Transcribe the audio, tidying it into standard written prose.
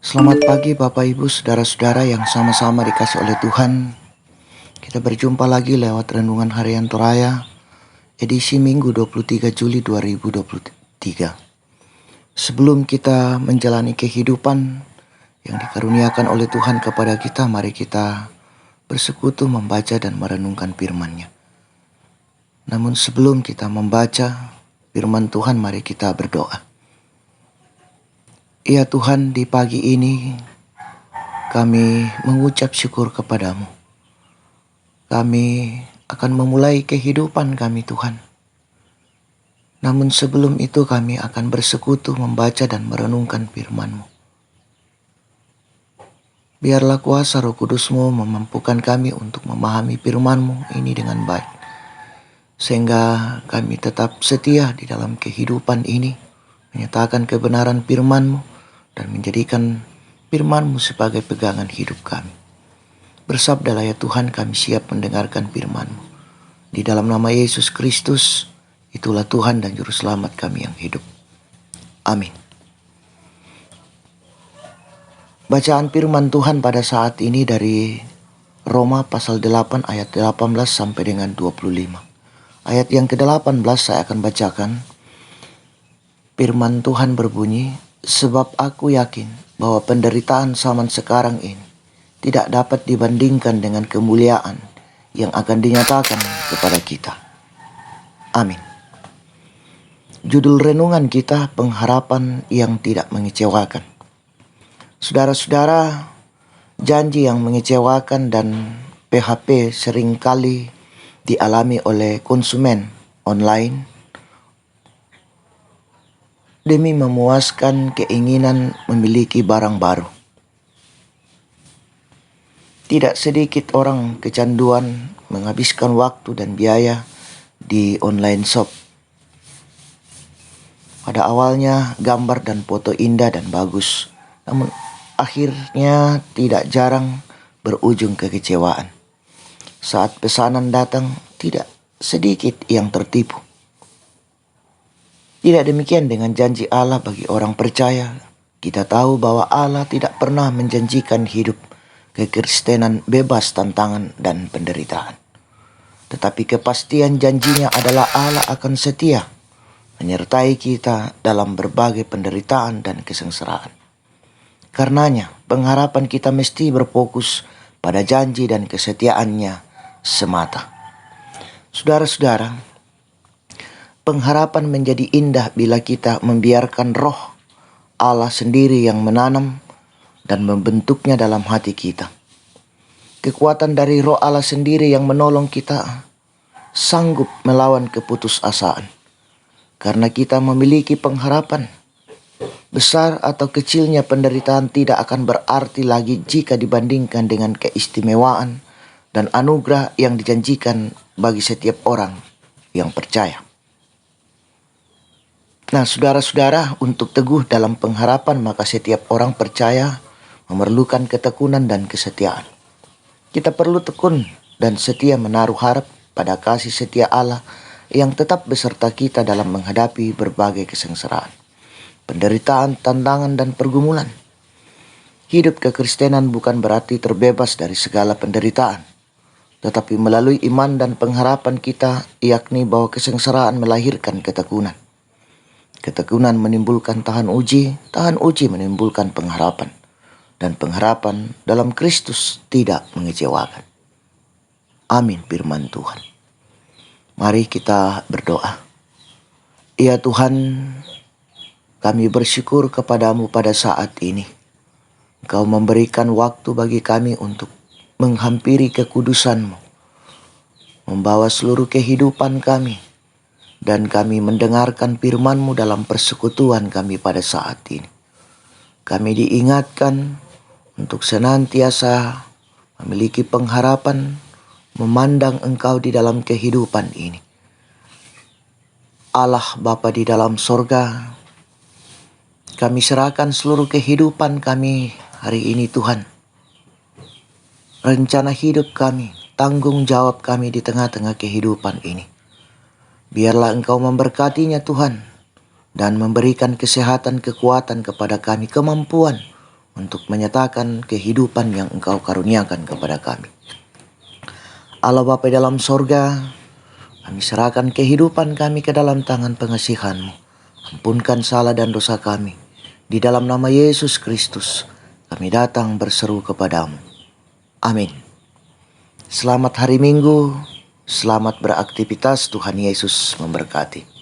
Selamat pagi Bapak Ibu Saudara-saudara yang sama-sama dikasih oleh Tuhan. Kita berjumpa lagi lewat Renungan Harian Toraya edisi Minggu 23 Juli 2023. Sebelum kita menjalani kehidupan yang dikaruniakan oleh Tuhan kepada kita, mari kita bersekutu membaca dan merenungkan firman-Nya. Namun sebelum kita membaca firman Tuhan, mari kita berdoa. Ya Tuhan, di pagi ini kami mengucap syukur kepadamu. Kami akan memulai kehidupan kami Tuhan. Namun sebelum itu kami akan bersekutu membaca dan merenungkan firman-Mu. Biarlah kuasa Roh Kudus-Mu memampukan kami untuk memahami firman-Mu ini dengan baik. Sehingga kami tetap setia di dalam kehidupan ini, menyatakan kebenaran firman-Mu dan menjadikan firman-Mu sebagai pegangan hidup kami. Bersabdalah ya Tuhan, kami siap mendengarkan firman-Mu. Di dalam nama Yesus Kristus, itulah Tuhan dan Juru Selamat kami yang hidup. Amin. Bacaan firman Tuhan pada saat ini dari Roma pasal 8 ayat 18 sampai dengan 25. Ayat yang ke-18 saya akan bacakan. Firman Tuhan berbunyi, sebab aku yakin bahwa penderitaan zaman sekarang ini tidak dapat dibandingkan dengan kemuliaan yang akan dinyatakan kepada kita. Amin. Judul renungan kita, pengharapan yang tidak mengecewakan. Saudara-saudara, janji yang mengecewakan dan PHP seringkali dialami oleh konsumen online demi memuaskan keinginan memiliki barang baru. Tidak sedikit orang kecanduan menghabiskan waktu dan biaya di online shop. Pada awalnya gambar dan foto indah dan bagus, namun akhirnya tidak jarang berujung kekecewaan. Saat pesanan datang, tidak sedikit yang tertipu. Tidak demikian dengan janji Allah bagi orang percaya. Kita tahu bahwa Allah tidak pernah menjanjikan hidup kekristenan bebas tantangan dan penderitaan. Tetapi kepastian janjinya adalah Allah akan setia menyertai kita dalam berbagai penderitaan dan kesengsaraan. Karenanya, pengharapan kita mesti berfokus pada janji dan kesetiaannya semata. Saudara-saudara, pengharapan menjadi indah bila kita membiarkan roh Allah sendiri yang menanam dan membentuknya dalam hati kita. Kekuatan dari roh Allah sendiri yang menolong kita sanggup melawan keputusasaan. Karena kita memiliki pengharapan, besar atau kecilnya penderitaan tidak akan berarti lagi jika dibandingkan dengan keistimewaan dan anugerah yang dijanjikan bagi setiap orang yang percaya. Nah, saudara-saudara, untuk teguh dalam pengharapan maka setiap orang percaya memerlukan ketekunan dan kesetiaan. Kita perlu tekun dan setia menaruh harap pada kasih setia Allah yang tetap beserta kita dalam menghadapi berbagai kesengsaraan, penderitaan, tantangan, dan pergumulan. Hidup kekristenan bukan berarti terbebas dari segala penderitaan, tetapi melalui iman dan pengharapan kita, yakni bahwa kesengsaraan melahirkan ketekunan. Ketekunan menimbulkan tahan uji menimbulkan pengharapan, dan pengharapan dalam Kristus tidak mengecewakan. Amin firman Tuhan. Mari kita berdoa. Ya Tuhan, kami bersyukur kepadamu pada saat ini. Engkau memberikan waktu bagi kami untuk menghampiri kekudusan-Mu, membawa seluruh kehidupan kami, dan kami mendengarkan firman-Mu dalam persekutuan kami pada saat ini. Kami diingatkan untuk senantiasa memiliki pengharapan, memandang Engkau di dalam kehidupan ini. Allah Bapa di dalam sorga, kami serahkan seluruh kehidupan kami hari ini Tuhan. Rencana hidup kami, tanggung jawab kami di tengah-tengah kehidupan ini. Biarlah Engkau memberkatinya Tuhan, dan memberikan kesehatan, kekuatan kepada kami, kemampuan untuk menyatakan kehidupan yang Engkau karuniakan kepada kami. Allah Bapa dalam sorga, kami serahkan kehidupan kami ke dalam tangan pengasihan-Mu. Ampunkan salah dan dosa kami. Di dalam nama Yesus Kristus, kami datang berseru kepadamu. Amin. Selamat hari Minggu, selamat beraktivitas, Tuhan Yesus memberkati.